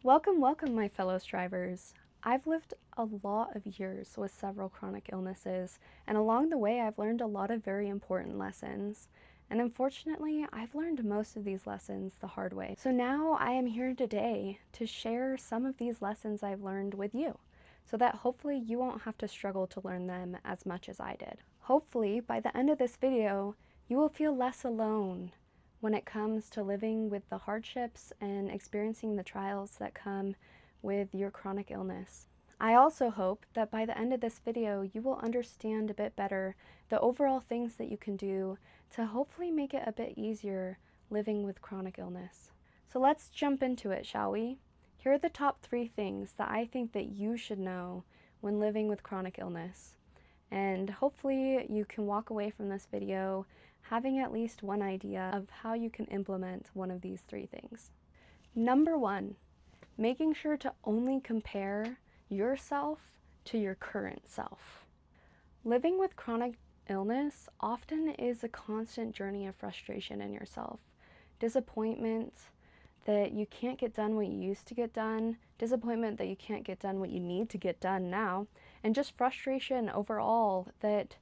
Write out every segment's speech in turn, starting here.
Welcome, welcome, my fellow strivers. I've lived a lot of years with several chronic illnesses, and along the way, I've learned a lot of very important lessons. And unfortunately, I've learned most of these lessons the hard way. So now I am here today to share some of these lessons I've learned with you, so that hopefully you won't have to struggle to learn them as much as I did. Hopefully, by the end of this video, you will feel less alone when it comes to living with the hardships and experiencing the trials that come with your chronic illness. I also hope that by the end of this video, you will understand a bit better the overall things that you can do to hopefully make it a bit easier living with chronic illness. So let's jump into it, shall we? Here are the top 3 things that I think that you should know when living with chronic illness. And hopefully you can walk away from this video having at least one idea of how you can implement one of these 3 things. Number 1, making sure to only compare yourself to your current self. Living with chronic illness often is a constant journey of frustration in yourself, disappointment that you can't get done what you used to get done, disappointment that you can't get done what you need to get done now, and just frustration overall that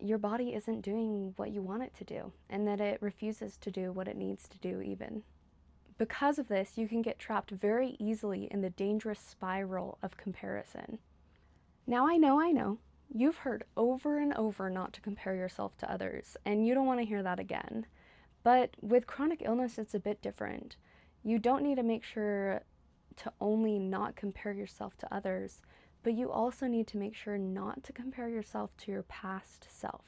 your body isn't doing what you want it to do, and that it refuses to do what it needs to do even. Because of this, you can get trapped very easily in the dangerous spiral of comparison. Now I know, you've heard over and over not to compare yourself to others, and you don't want to hear that again. But with chronic illness, it's a bit different. You don't need to make sure to only not compare yourself to others, but you also need to make sure not to compare yourself to your past self.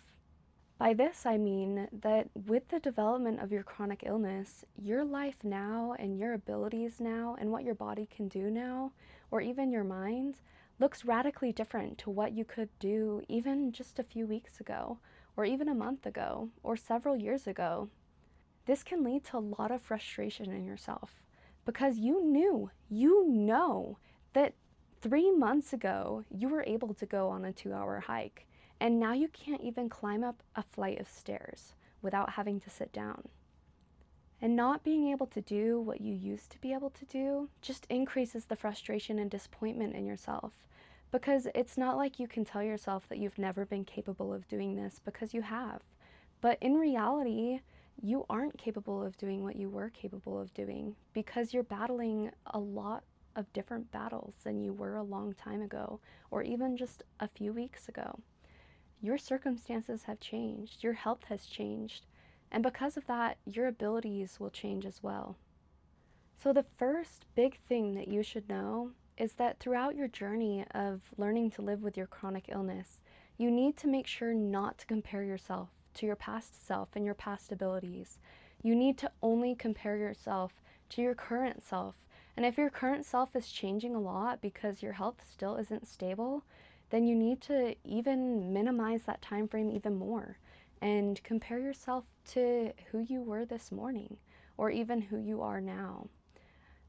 By this, I mean that with the development of your chronic illness, your life now and your abilities now and what your body can do now, or even your mind, looks radically different to what you could do even just a few weeks ago, or even a month ago, or several years ago. This can lead to a lot of frustration in yourself because you know that 3 months ago you were able to go on a 2-hour hike, and now you can't even climb up a flight of stairs without having to sit down. And not being able to do what you used to be able to do just increases the frustration and disappointment in yourself, because it's not like you can tell yourself that you've never been capable of doing this, because you have. But in reality, you aren't capable of doing what you were capable of doing because you're battling a lot of different battles than you were a long time ago, or even just a few weeks ago. Your circumstances have changed, your health has changed, and because of that, your abilities will change as well. So the first big thing that you should know is that throughout your journey of learning to live with your chronic illness, you need to make sure not to compare yourself to your past self and your past abilities. You need to only compare yourself to your current self. And if your current self is changing a lot because your health still isn't stable, then you need to even minimize that time frame even more and compare yourself to who you were this morning or even who you are now.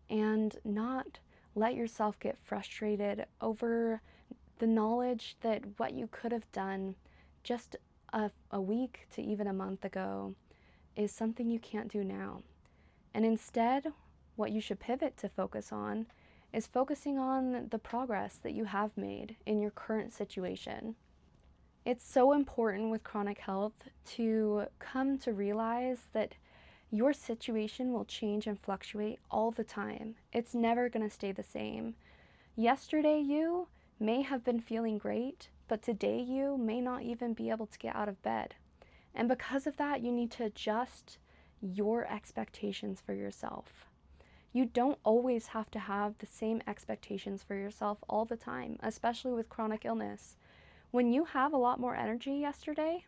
And not let yourself get frustrated over the knowledge that what you could have done just a week to even a month ago is something you can't do now. And instead, what you should pivot to focus on is focusing on the progress that you have made in your current situation. It's so important with chronic health to come to realize that your situation will change and fluctuate all the time. It's never going to stay the same. Yesterday you may have been feeling great, but today you may not even be able to get out of bed. And because of that, you need to adjust your expectations for yourself. You don't always have to have the same expectations for yourself all the time, especially with chronic illness. When you have a lot more energy yesterday,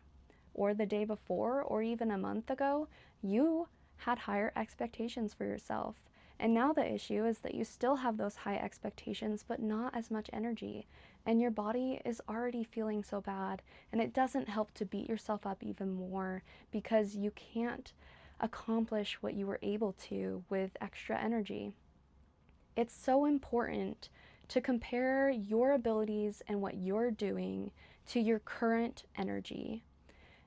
or the day before, or even a month ago, you had higher expectations for yourself. And now the issue is that you still have those high expectations, but not as much energy. And your body is already feeling so bad. And it doesn't help to beat yourself up even more because you can't accomplish what you were able to with extra energy. It's so important to compare your abilities and what you're doing to your current energy.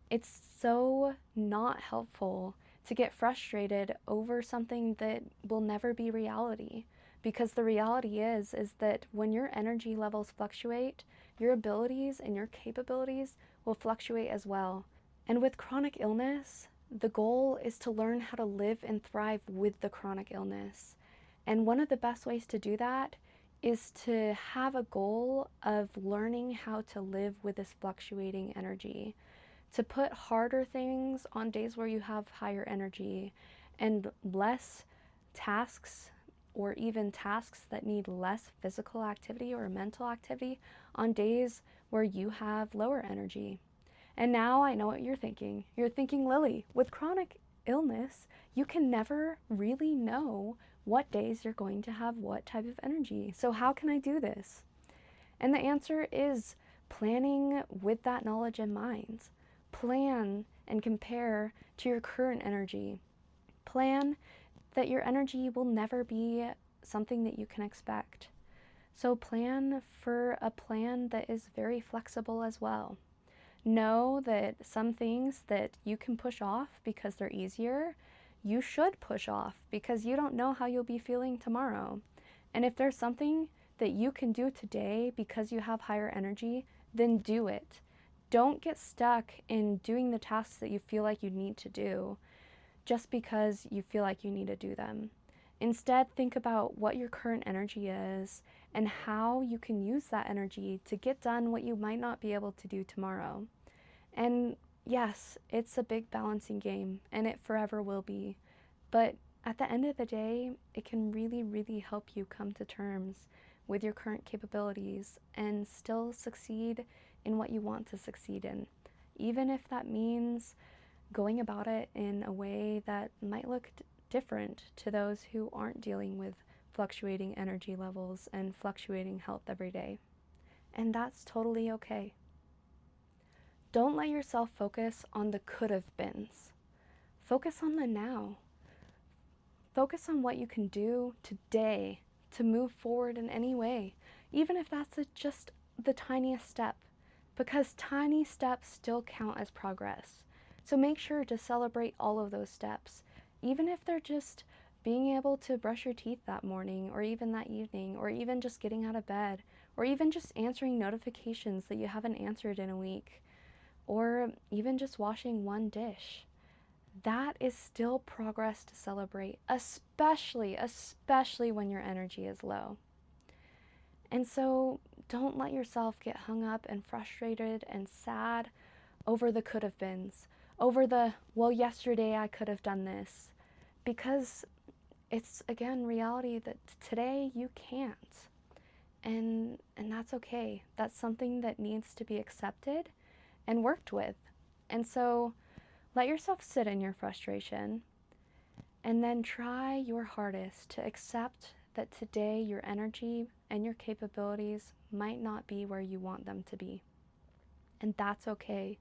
It's so not helpful to get frustrated over something that will never be reality, Because the reality is that when your energy levels fluctuate, your abilities and your capabilities will fluctuate as well. And with chronic illness, the goal is to learn how to live and thrive with the chronic illness. And one of the best ways to do that is to have a goal of learning how to live with this fluctuating energy, to put harder things on days where you have higher energy and less tasks, or even tasks that need less physical activity or mental activity on days where you have lower energy. And now I know what you're thinking. You're thinking, Lily, with chronic illness, you can never really know what days you're going to have what type of energy. So how can I do this? And the answer is planning with that knowledge in mind. Plan and compare to your current energy. Plan that your energy will never be something that you can expect. So plan for a plan that is very flexible as well. Know that some things that you can push off because they're easier, you should push off because you don't know how you'll be feeling tomorrow. And if there's something that you can do today because you have higher energy, then do it. Don't get stuck in doing the tasks that you feel like you need to do just because you feel like you need to do them. Instead, think about what your current energy is and how you can use that energy to get done what you might not be able to do tomorrow. And yes, it's a big balancing game, and it forever will be. But at the end of the day, it can really, really help you come to terms with your current capabilities and still succeed in what you want to succeed in, even if that means going about it in a way that might look different to those who aren't dealing with fluctuating energy levels and fluctuating health every day. And that's totally okay. Don't let yourself focus on the could have beens. Focus on the now. Focus on what you can do today to move forward in any way, even if that's just the tiniest step, because tiny steps still count as progress. So make sure to celebrate all of those steps, even if they're just being able to brush your teeth that morning, or even that evening, or even just getting out of bed, or even just answering notifications that you haven't answered in a week, or even just washing one dish. That is still progress to celebrate, especially when your energy is low. And so don't let yourself get hung up and frustrated and sad over the could have beens, over the, well, yesterday I could have done this, because it's, again, reality that today you can't. And that's okay. That's something that needs to be accepted and worked with. And so let yourself sit in your frustration and then try your hardest to accept that today your energy and your capabilities might not be where you want them to be. And that's okay.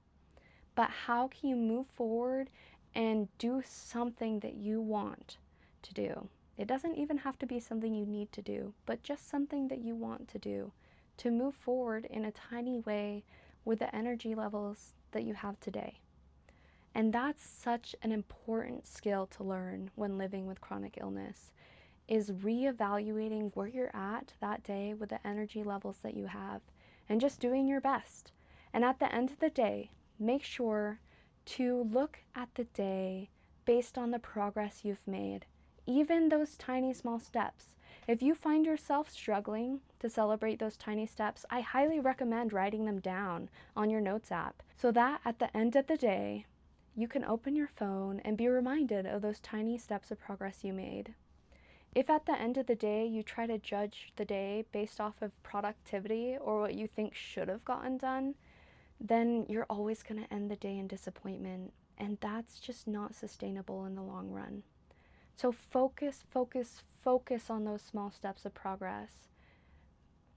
But how can you move forward and do something that you want to do? It doesn't even have to be something you need to do, but just something that you want to do to move forward in a tiny way with the energy levels that you have today. And that's such an important skill to learn when living with chronic illness, is reevaluating where you're at that day with the energy levels that you have and just doing your best. And at the end of the day, make sure to look at the day based on the progress you've made, even those tiny small steps. If you find yourself struggling to celebrate those tiny steps, I highly recommend writing them down on your notes app so that at the end of the day, you can open your phone and be reminded of those tiny steps of progress you made. If at the end of the day you try to judge the day based off of productivity or what you think should have gotten done, then you're always going to end the day in disappointment, and that's just not sustainable in the long run. So focus on those small steps of progress.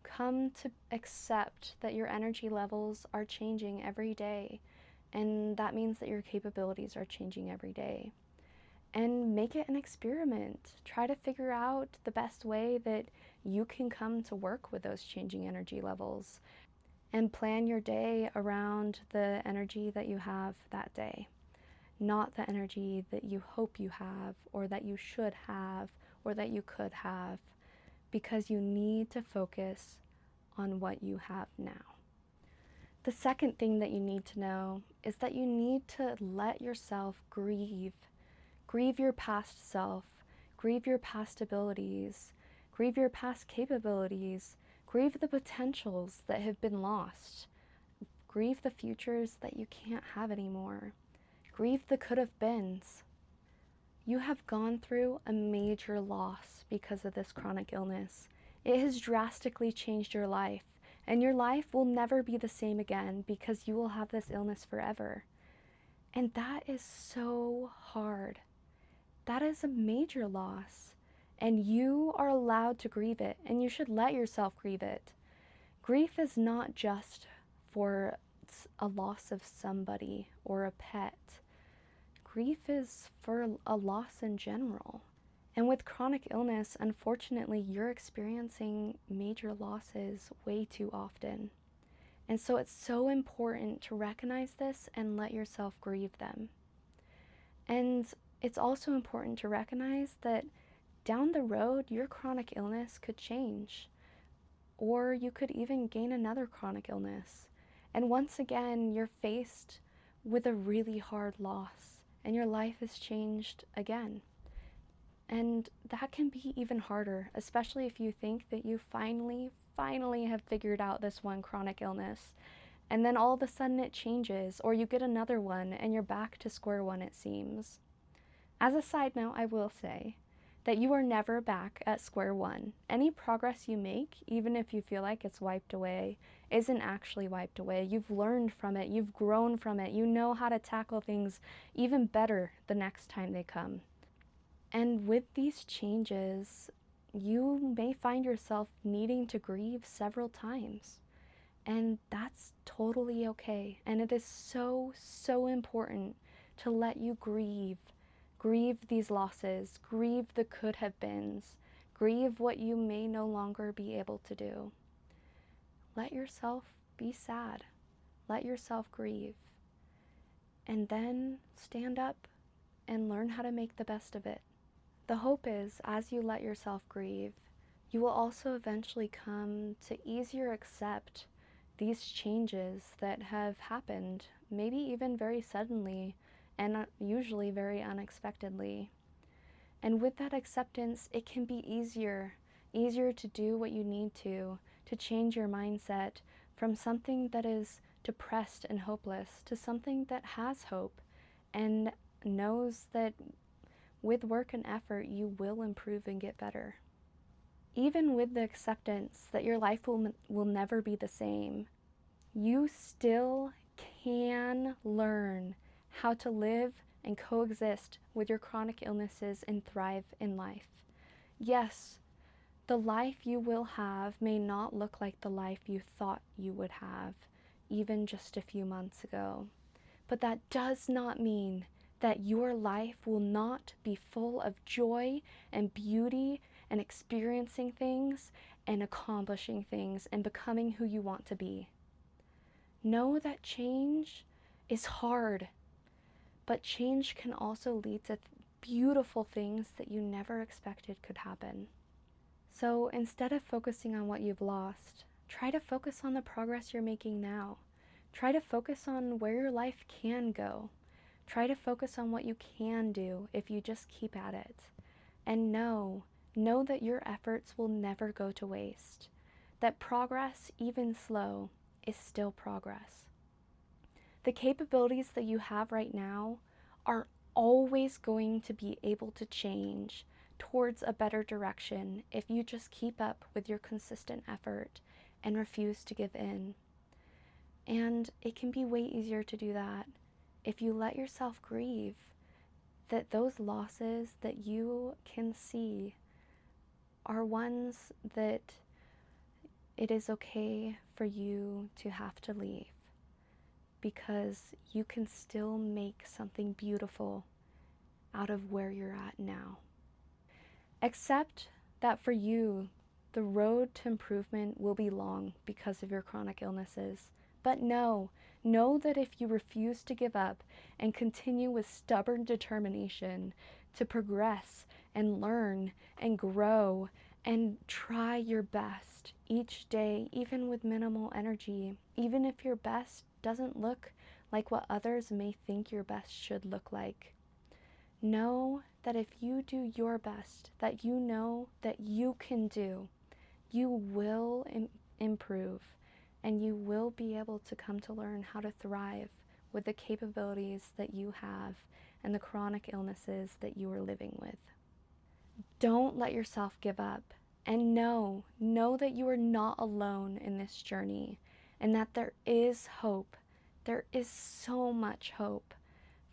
Come to accept that your energy levels are changing every day, and that means that your capabilities are changing every day. And make it an experiment. Try to figure out the best way that you can come to work with those changing energy levels, and plan your day around the energy that you have that day, not the energy that you hope you have, or that you should have, or that you could have. because you need to focus on what you have now. The second thing that you need to know is that you need to let yourself grieve. Grieve your past self, grieve your past abilities, grieve your past capabilities, grieve the potentials that have been lost, grieve the futures that you can't have anymore, grieve the could have beens. You have gone through a major loss because of this chronic illness. It has drastically changed your life, and your life will never be the same again because you will have this illness forever. And that is so hard. That is a major loss, and you are allowed to grieve it, and you should let yourself grieve it. Grief is not just for a loss of somebody or a pet. Grief is for a loss in general. And with chronic illness, unfortunately, you're experiencing major losses way too often. And so it's so important to recognize this and let yourself grieve them. And it's also important to recognize that down the road, your chronic illness could change, or you could even gain another chronic illness. And once again, you're faced with a really hard loss, and your life has changed again. And that can be even harder, especially if you think that you finally have figured out this one chronic illness, and then all of a sudden it changes, or you get another one and you're back to square one, it seems. As a side note, I will say that you are never back at square one. Any progress you make, even if you feel like it's wiped away, isn't actually wiped away. You've learned from it, you've grown from it, you know how to tackle things even better the next time they come. And with these changes, you may find yourself needing to grieve several times. And that's totally okay. And it is so, so important to let you grieve. Grieve these losses, grieve the could have beens, grieve what you may no longer be able to do. Let yourself be sad. Let yourself grieve. And then stand up and learn how to make the best of it. The hope is, as you let yourself grieve, you will also eventually come to easier accept these changes that have happened, maybe even very suddenly, and usually very unexpectedly. And with that acceptance, it can be easier to do what you need to change your mindset from something that is depressed and hopeless to something that has hope and knows that with work and effort, you will improve and get better. Even with the acceptance that your life will never be the same, you still can learn how to live and coexist with your chronic illnesses and thrive in life. Yes, the life you will have may not look like the life you thought you would have even just a few months ago, but that does not mean that your life will not be full of joy and beauty and experiencing things and accomplishing things and becoming who you want to be. Know that change is hard, but change can also lead to beautiful things that you never expected could happen. So instead of focusing on what you've lost, try to focus on the progress you're making now. Try to focus on where your life can go. Try to focus on what you can do if you just keep at it. And know that your efforts will never go to waste. That progress, even slow, is still progress. The capabilities that you have right now are always going to be able to change towards a better direction if you just keep up with your consistent effort and refuse to give in. And it can be way easier to do that if you let yourself grieve that those losses that you can see are ones that it is okay for you to have to leave, because you can still make something beautiful out of where you're at now. Accept that for you, the road to improvement will be long because of your chronic illnesses. But know that if you refuse to give up and continue with stubborn determination to progress and learn and grow and try your best each day, even with minimal energy, even if your best doesn't look like what others may think your best should look like. Know that if you do your best, that you know that you can do, you will improve, and you will be able to come to learn how to thrive with the capabilities that you have and the chronic illnesses that you are living with. Don't let yourself give up, and know that you are not alone in this journey, and that there is hope. There is so much hope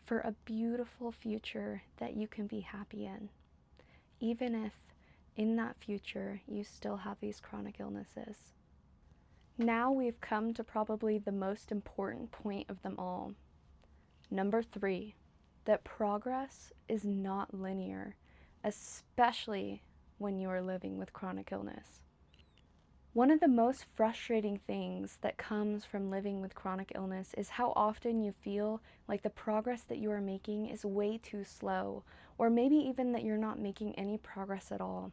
for a beautiful future that you can be happy in, even if in that future you still have these chronic illnesses. Now we've come to probably the most important point of them all. Number 3, that progress is not linear, especially when you are living with chronic illness. One of the most frustrating things that comes from living with chronic illness is how often you feel like the progress that you are making is way too slow, or maybe even that you're not making any progress at all.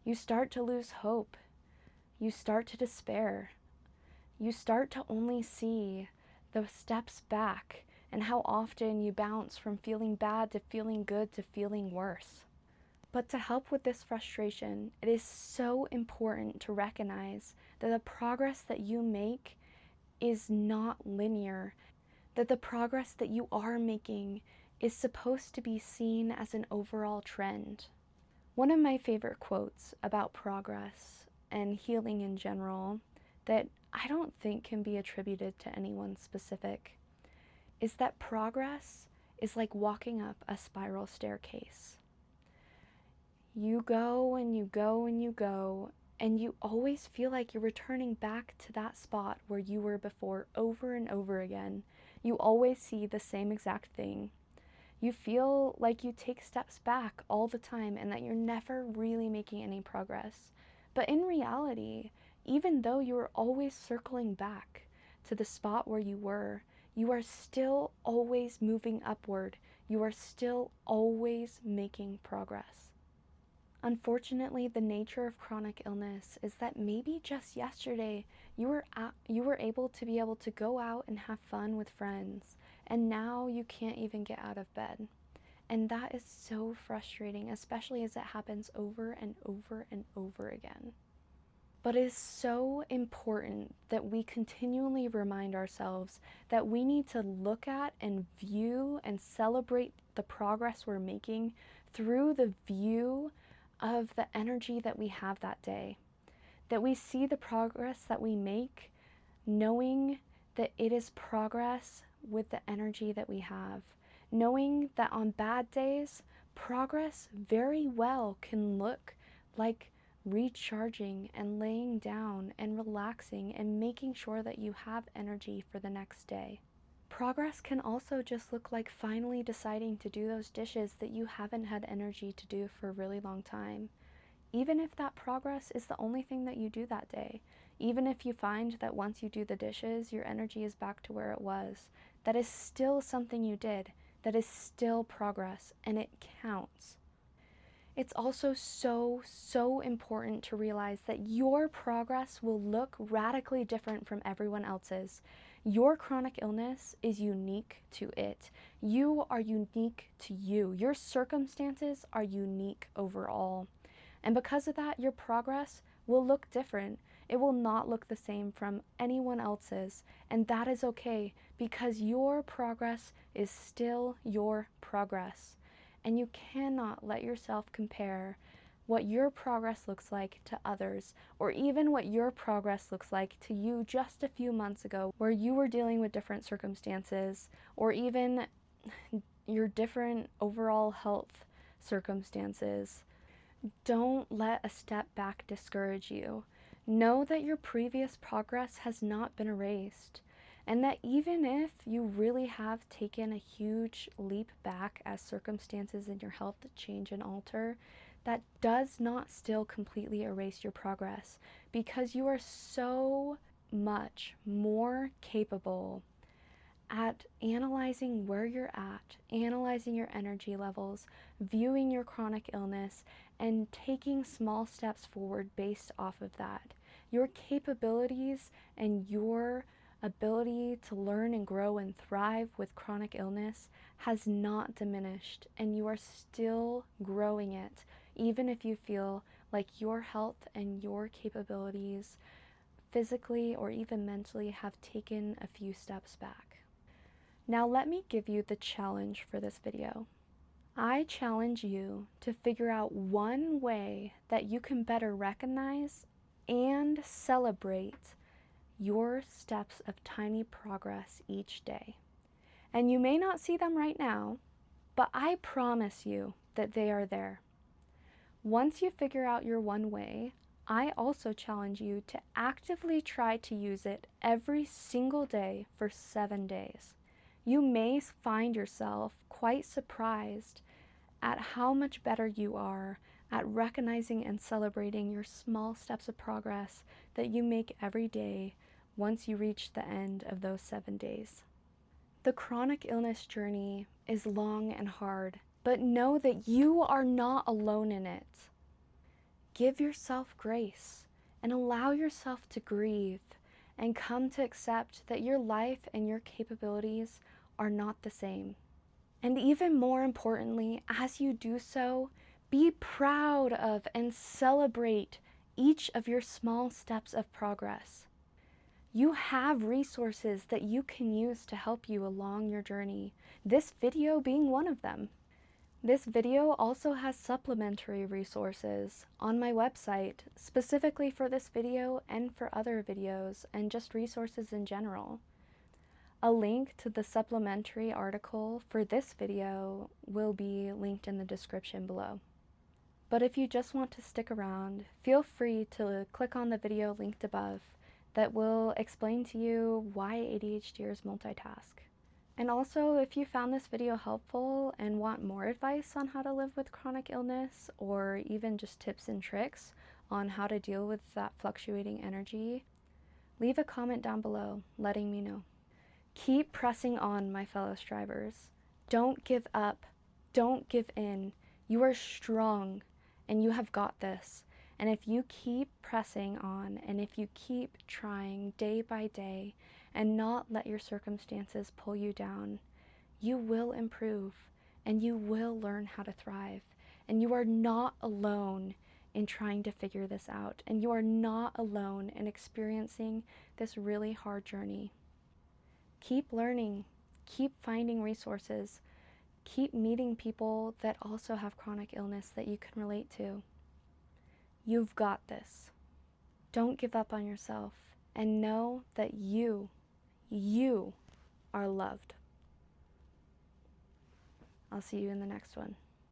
You start to lose hope. You start to despair. You start to only see the steps back and how often you bounce from feeling bad to feeling good to feeling worse. But to help with this frustration, it is so important to recognize that the progress that you make is not linear, that the progress that you are making is supposed to be seen as an overall trend. One of my favorite quotes about progress and healing in general that I don't think can be attributed to anyone specific is that progress is like walking up a spiral staircase. You go and you go and you go, and you always feel like you're returning back to that spot where you were before over and over again. You always see the same exact thing. You feel like you take steps back all the time and that you're never really making any progress. But in reality, even though you're always circling back to the spot where you are still always moving upward. You are still always making progress. Unfortunately, the nature of chronic illness is that maybe just yesterday you were able to go out and have fun with friends, and now you can't even get out of bed. And that is so frustrating, especially as it happens over and over and over again. But it is so important that we continually remind ourselves that we need to look at and view and celebrate the progress we're making through the view of the energy that we have that day. That we see the progress that we make, knowing that it is progress with the energy that we have. Knowing that on bad days, progress very well can look like recharging and laying down and relaxing and making sure that you have energy for the next day. Progress can also just look like finally deciding to do those dishes that you haven't had energy to do for a really long time. Even if that progress is the only thing that you do that day, even if you find that once you do the dishes, your energy is back to where it was, that is still something you did, that is still progress, and it counts. It's also so important to realize that your progress will look radically different from everyone else's. Your chronic illness is unique to it. You are unique to you. Your circumstances are unique overall. And because of that, your progress will look different. It will not look the same from anyone else's. And that is okay, because your progress is still your progress. And you cannot let yourself compare what your progress looks like to others, or even what your progress looks like to you just a few months ago, where you were dealing with different circumstances, or even your different overall health circumstances. Don't let a step back discourage you. Know that your previous progress has not been erased. And that even if you really have taken a huge leap back as circumstances in your health change and alter, that does not still completely erase your progress, because you are so much more capable at analyzing where you're at, analyzing your energy levels, viewing your chronic illness, and taking small steps forward based off of that. Your capabilities and your ability to learn and grow and thrive with chronic illness has not diminished, and you are still growing it, even if you feel like your health and your capabilities physically or even mentally have taken a few steps back. Now let me give you the challenge for this video. I challenge you to figure out one way that you can better recognize and celebrate your steps of tiny progress each day. And you may not see them right now, but I promise you that they are there. Once you figure out your one way, I also challenge you to actively try to use it every single day for 7 days. You may find yourself quite surprised at how much better you are at recognizing and celebrating your small steps of progress that you make every day once you reach the end of those 7 days. The chronic illness journey is long and hard, but know that you are not alone in it. Give yourself grace and allow yourself to grieve and come to accept that your life and your capabilities are not the same. And even more importantly, as you do so, be proud of and celebrate each of your small steps of progress. You have resources that you can use to help you along your journey, this video being one of them. This video also has supplementary resources on my website, specifically for this video and for other videos, and just resources in general. A link to the supplementary article for this video will be linked in the description below. But if you just want to stick around, feel free to click on the video linked above that will explain to you why ADHDers multitask. And also, if you found this video helpful and want more advice on how to live with chronic illness, or even just tips and tricks on how to deal with that fluctuating energy, leave a comment down below letting me know. Keep pressing on, my fellow strivers. Don't give up. Don't give in. You are strong and you have got this. And if you keep pressing on and if you keep trying day by day and not let your circumstances pull you down, you will improve and you will learn how to thrive. And you are not alone in trying to figure this out. And you are not alone in experiencing this really hard journey. Keep learning, keep finding resources, keep meeting people that also have chronic illness that you can relate to. You've got this. Don't give up on yourself and know that you are loved. I'll see you in the next one.